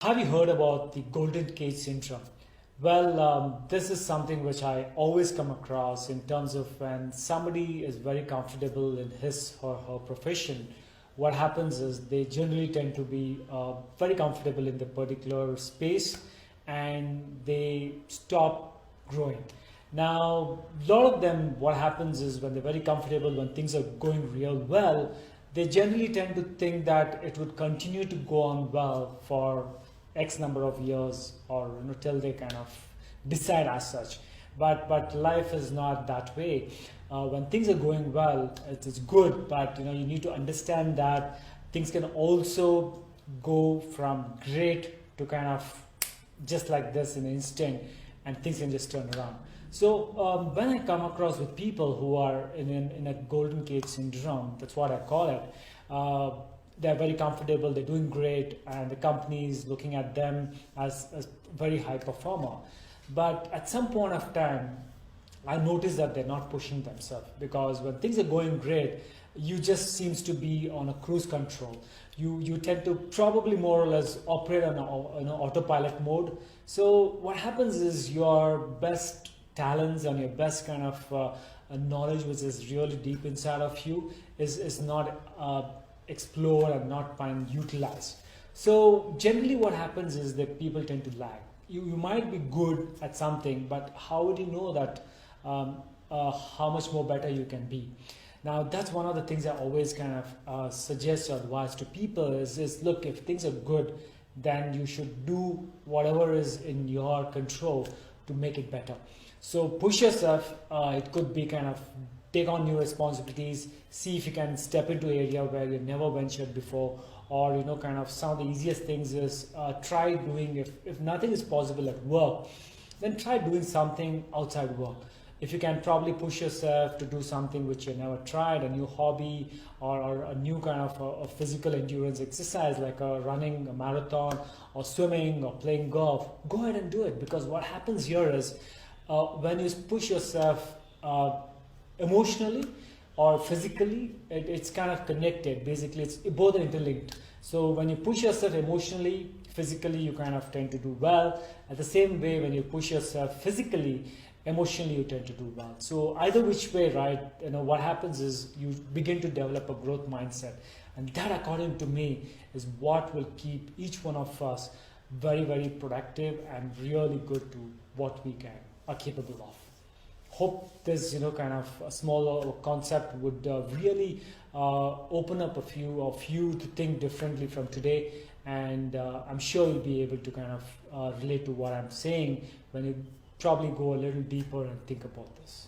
Have you heard about the golden cage syndrome? Well, this is something which I always come across in terms of when somebody is very comfortable in his or her profession. What happens is they generally tend to be very comfortable in the particular space and they stop growing. Now, a lot of them, what happens is when they're very comfortable, when things are going real well, they generally tend to think that it would continue to go on well for X number of years, or till they kind of decide as such. But life is not that way. When things are going well, it's good, but you need to understand that things can also go from great to kind of just like this in an instant, and things can just turn around. So when I come across with people who are in a golden cage syndrome, that's what I call it. They're very comfortable, they're doing great, and the company is looking at them as a very high performer. But at some point of time, I notice that they're not pushing themselves, because when things are going great, you just seems to be on a cruise control. You tend to probably more or less operate on autopilot mode. So what happens is your best talents and your best kind of knowledge, which is really deep inside of you, is not explored and not find utilized. So generally what happens is that people tend to lag. You might be good at something, but how would you know that how much more better you can be? Now that's one of the things I always kind of suggest or advise to people is look, if things are good, then you should do whatever is in your control to make it better. So push yourself. It could be kind of take on new responsibilities, see if you can step into an area where you've never ventured before, or kind of some of the easiest things is try doing, if nothing is possible at work, then try doing something outside work. If you can probably push yourself to do something which you never tried, a new hobby, or a new kind of a physical endurance exercise like running a marathon or swimming or playing golf, go ahead and do it. Because what happens here is when you push yourself emotionally or physically, it's kind of connected. Basically, it's both are interlinked. So when you push yourself emotionally, physically, you kind of tend to do well. At the same way, when you push yourself physically, emotionally, you tend to do well. So either which way, right? What happens is you begin to develop a growth mindset, and that, according to me, is what will keep each one of us very, very productive and really good to what we are capable of. Hope this kind of a small concept would really open up a few of you to think differently from today, and I'm sure you'll be able to kind of relate to what I'm saying when you probably go a little deeper and think about this.